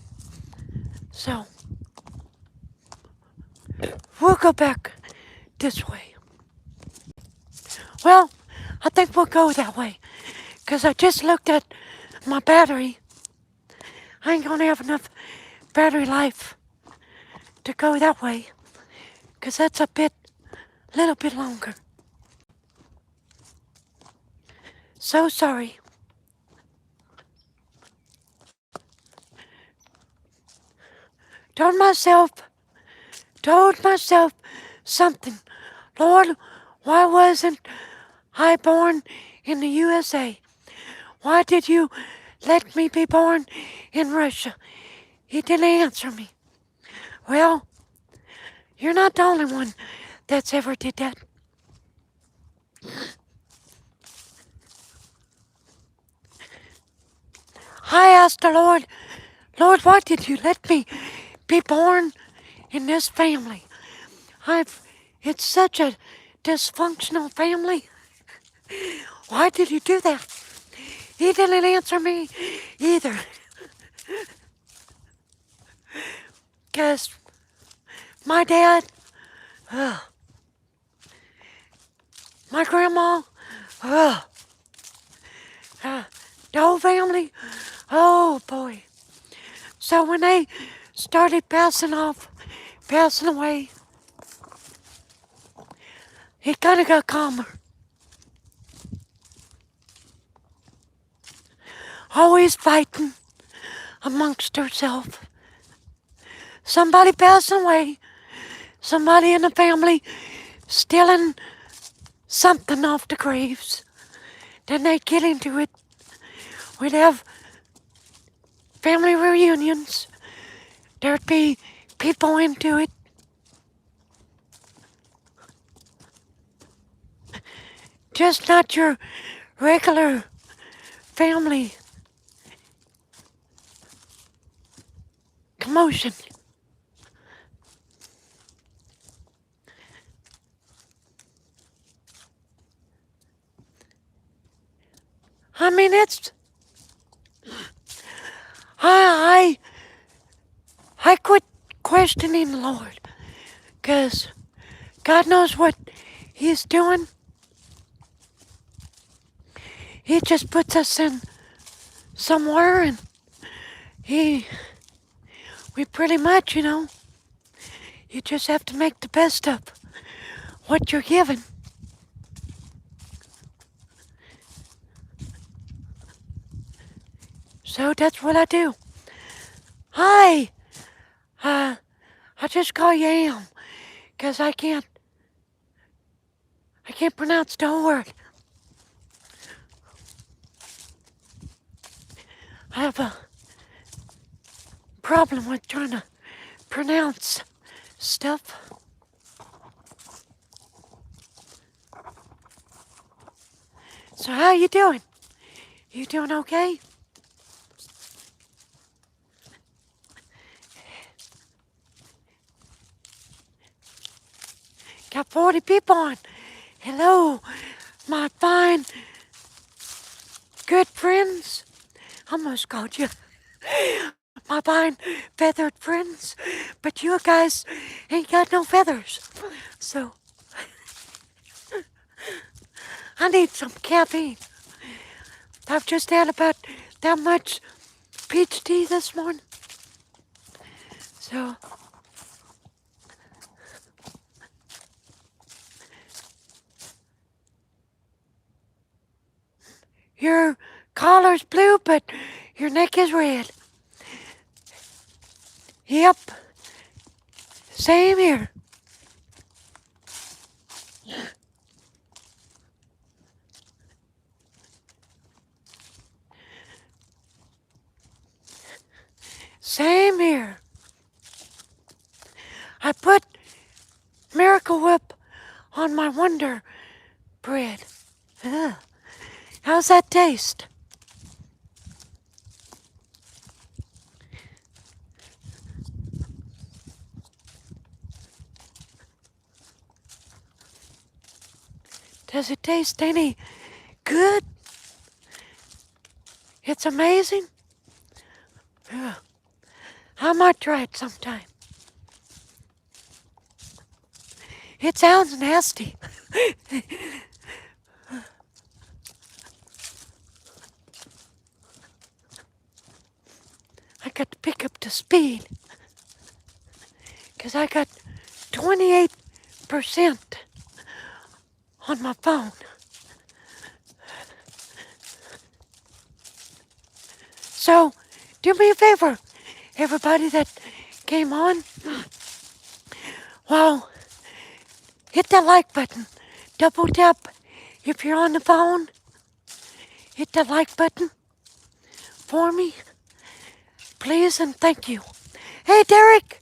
Speaker 1: So, we'll go back this way. Well, I think we'll go that way. Because I just looked at my battery. I ain't gonna have enough battery life to go that way. Because that's little bit longer. So sorry. Told myself something. Lord, why wasn't I born in the USA? Why did you let me be born in Russia? He didn't answer me. Well, you're not the only one that's ever did that. I asked the Lord, why did you let me be born in this family? It's such a dysfunctional family. Why did you do that? He didn't answer me either. Because my dad, my grandma, the whole family, oh boy. So when they started passing away, it kind of got calmer. Always fighting amongst herself. Somebody passing away, somebody in the family stealing something off the graves. Then they'd get into it. We'd have family reunions. There'd be people into it. just not your regular family commotion. I mean, I quit questioning the Lord, 'cause God knows what He's doing. He just puts us in somewhere, and we pretty much, you just have to make the best of what you're given. So that's what I do. Hi, I just call you Am, 'cause I can't pronounce the whole word. I have a problem with trying to pronounce stuff. So how you doing? You doing okay? Got 40 people on. Hello, my fine, good friends. I almost called you my fine feathered friends, but you guys ain't got no feathers. So I need some caffeine. I've just had about that much peach tea this morning. So your collar's blue, but your neck is red. Yep, same here. Same here. I put Miracle Whip on my Wonder Bread. Ugh. How's that taste? Does it taste any good? It's amazing. Ugh. I might try it sometime. It sounds nasty. I got to pick up the speed, 'cause I got 28% on my phone. So, do me a favor, everybody that came on. Well, hit that like button. Double tap if you're on the phone. Hit that like button for me, please, and thank you. Hey, Derek.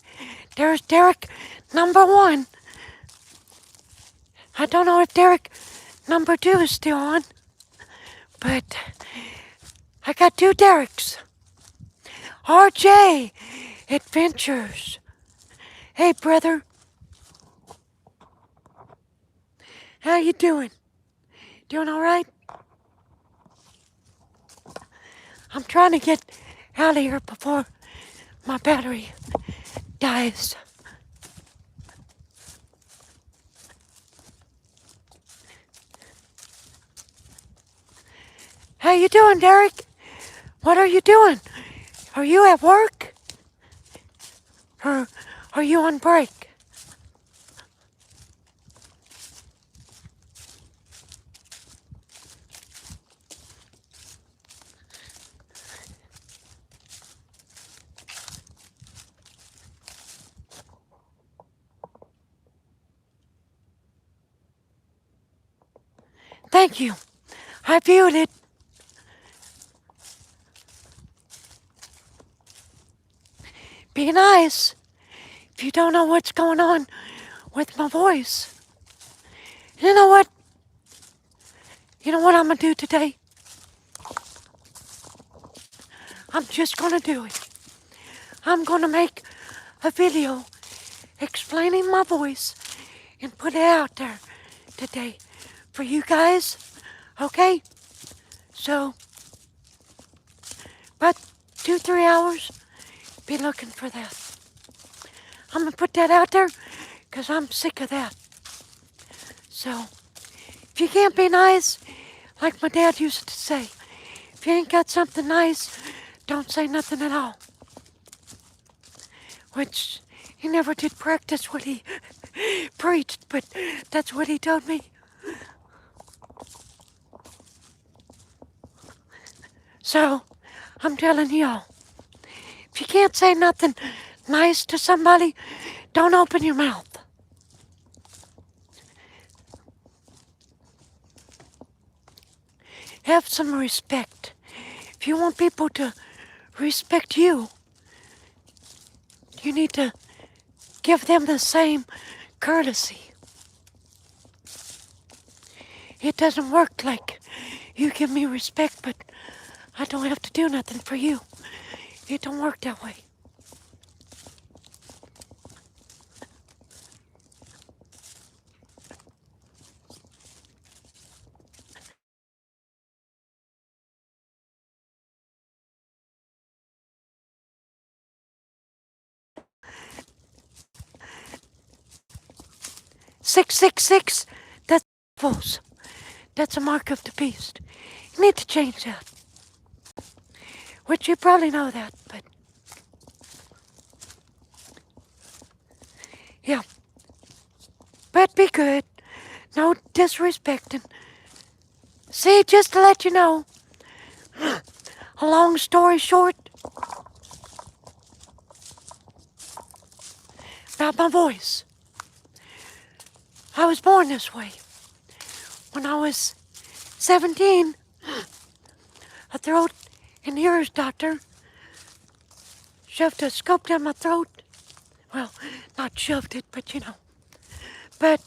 Speaker 1: There's Derek number 1. I don't know if Derek number 2 is still on, but I got 2 Dereks. RJ Adventures. Hey, brother. How you doing? Doing all right? I'm trying to get out of here before my battery dies. How you doing, Derek? What are you doing? Are you at work? Or are you on break? Thank you. I viewed it. Be nice if you don't know what's going on with my voice. You know what? You know what I'm going to do today? I'm just going to do it. I'm going to make a video explaining my voice and put it out there today for you guys. Okay? So, about 2-3 hours, be looking for that. I'm going to put that out there because I'm sick of that. So, if you can't be nice, like my dad used to say, if you ain't got something nice, don't say nothing at all. Which he never did practice what he preached, but that's what he told me. So, I'm telling y'all, if you can't say nothing nice to somebody, don't open your mouth. Have some respect. If you want people to respect you, you need to give them the same courtesy. It doesn't work like you give me respect, but I don't have to do nothing for you. It don't work that way. Six, 666, that's false. That's a mark of the beast. You need to change that. Which you probably know that, but yeah. But be good. No disrespecting. See, just to let you know, a long story short, about my voice. I was born this way. When I was 17, a throat and ears doctor shoved a scope down my throat. Well, not shoved it, but you know. But,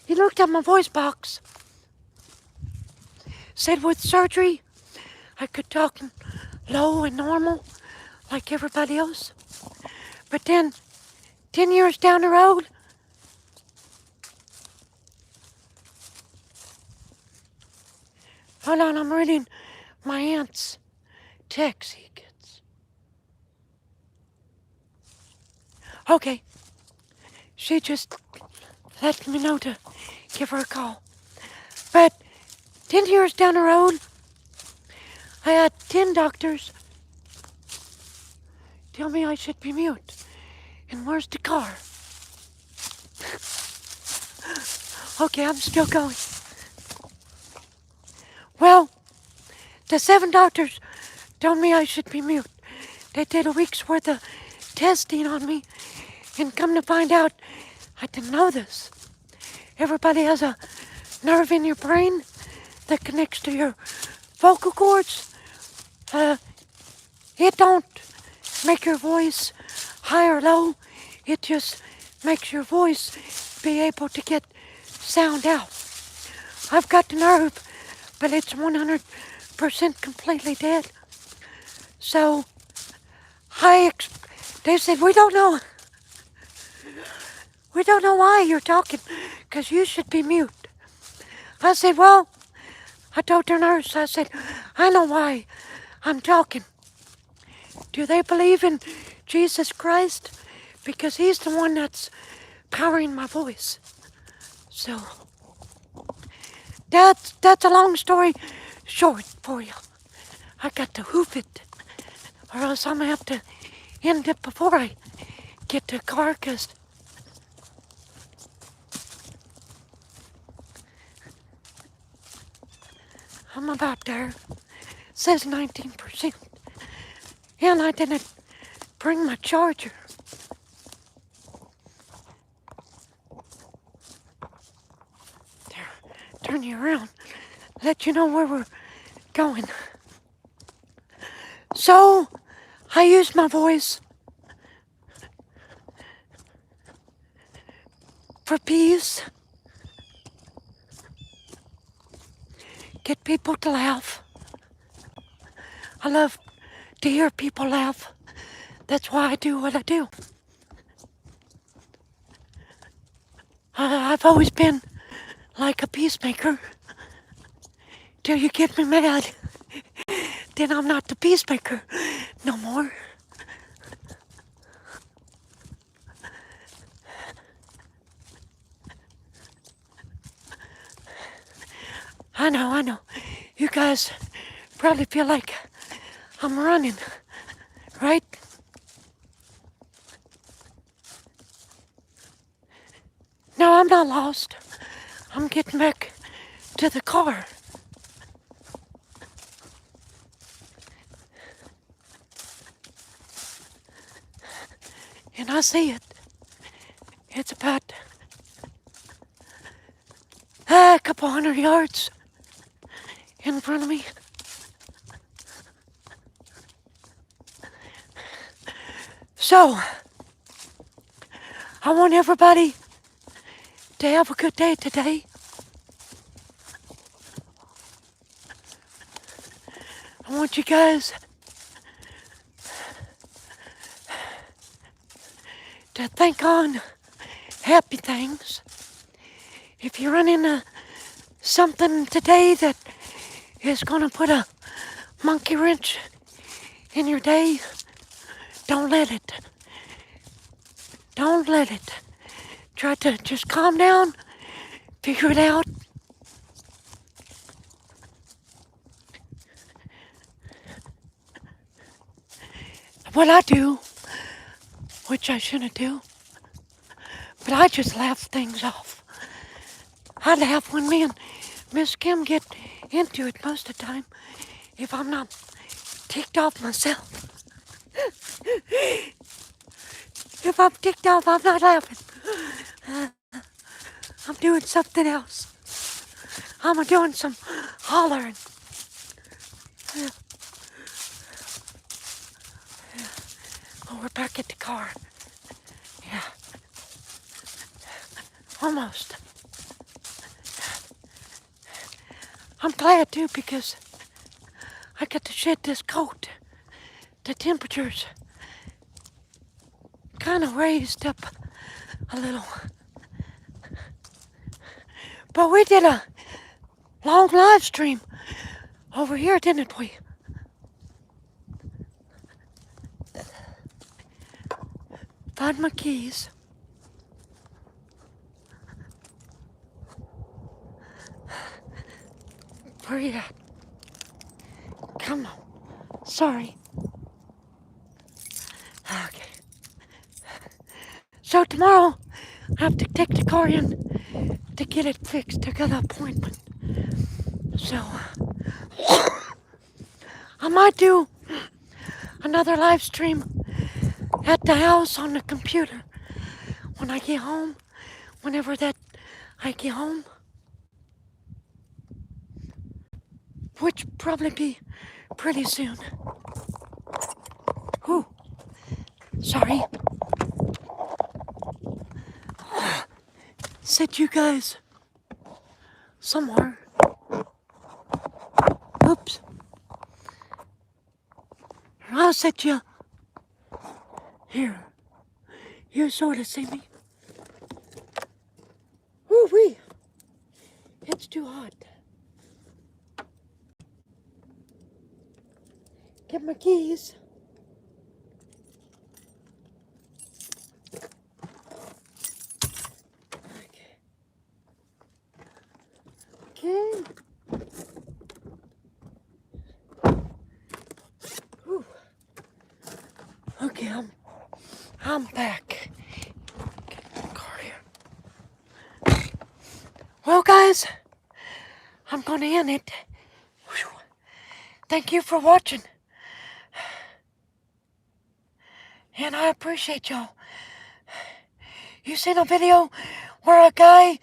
Speaker 1: he looked at my voice box, said with surgery, I could talk low and normal like everybody else. But then, 10 years down the road, hold on, I'm reading my aunt's text he gets. Okay, she just let me know to give her a call. But 10 years down the road, I had 10 doctors tell me I should be mute. And where's the car? Okay, I'm still going. Well, the 7 doctors told me I should be mute. They did a week's worth of testing on me, and come to find out, I didn't know this. Everybody has a nerve in your brain that connects to your vocal cords. It don't make your voice high or low. It just makes your voice be able to get sound out. I've got the nerve, but it's 100% completely dead. So, they said, we don't know why you're talking, because you should be mute. I said, well, I told their nurse, I said, I know why I'm talking. Do they believe in Jesus Christ? Because he's the one that's powering my voice. So, that's a long story short for you. I got to hoof it, or else I'm going to have to end it before I get to the car, because I'm about there. It says 19%. And I didn't bring my charger. There, turn you around. Let you know where we're going. So, I use my voice for peace. Get people to laugh. I love to hear people laugh. That's why I do what I do. I've always been like a peacemaker. Till you get me mad. Then I'm not the peacemaker no more. I know. You guys probably feel like I'm running, right? No, I'm not lost. I'm getting back to the car. And I see it. It's about a couple 100 yards in front of me. So, I want everybody to have a good day today. I want you guys to think on happy things. If you run into something today that is gonna put a monkey wrench in your day, don't let it. Don't let it. Try to just calm down, figure it out. What I do, which I shouldn't do, but I just laugh things off. I laugh when me and Miss Kim get into it most of the time, if I'm not ticked off myself. If I'm ticked off, I'm not laughing. I'm doing something else. I'm doing some hollering. Oh, we're back at the car. Yeah. Almost. I'm glad too because I got to shed this coat. The temperature's kind of raised up a little. But we did a long live stream over here, didn't we? Find my keys. Where you at? Come on. Sorry. Okay. So tomorrow, I have to take the car in to get it fixed. I got an appointment. So, I might do another live stream at the house on the computer when I get home, whenever that I get home. Which probably be pretty soon. Whew. Sorry. Set you guys somewhere. Oops. I'll set you here. You sort of see me. Woo-wee. It's too hot. Get my keys. Okay. Whew. Okay, I'm back. Get the car here. Well, guys, I'm gonna end it. Whew. Thank you for watching. And I appreciate y'all. You seen a video where a guy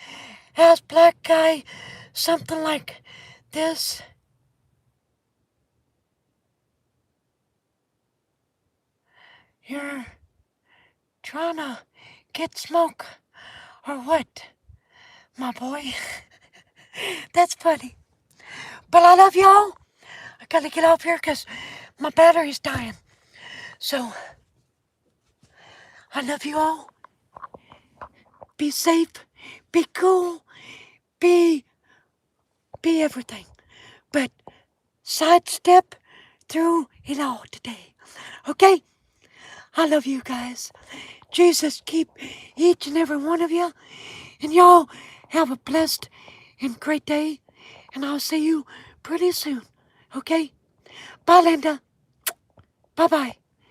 Speaker 1: asked black guy something like this? You're trying to get smoke Or what, my boy? That's funny. But I love y'all. I gotta get off here because my battery's dying. So, I love you all. Be safe. Be cool. Be everything. But sidestep through it all today. Okay? I love you guys. Jesus keep each and every one of you. And y'all have a blessed and great day. And I'll see you pretty soon. Okay? Bye, Linda. Bye-bye.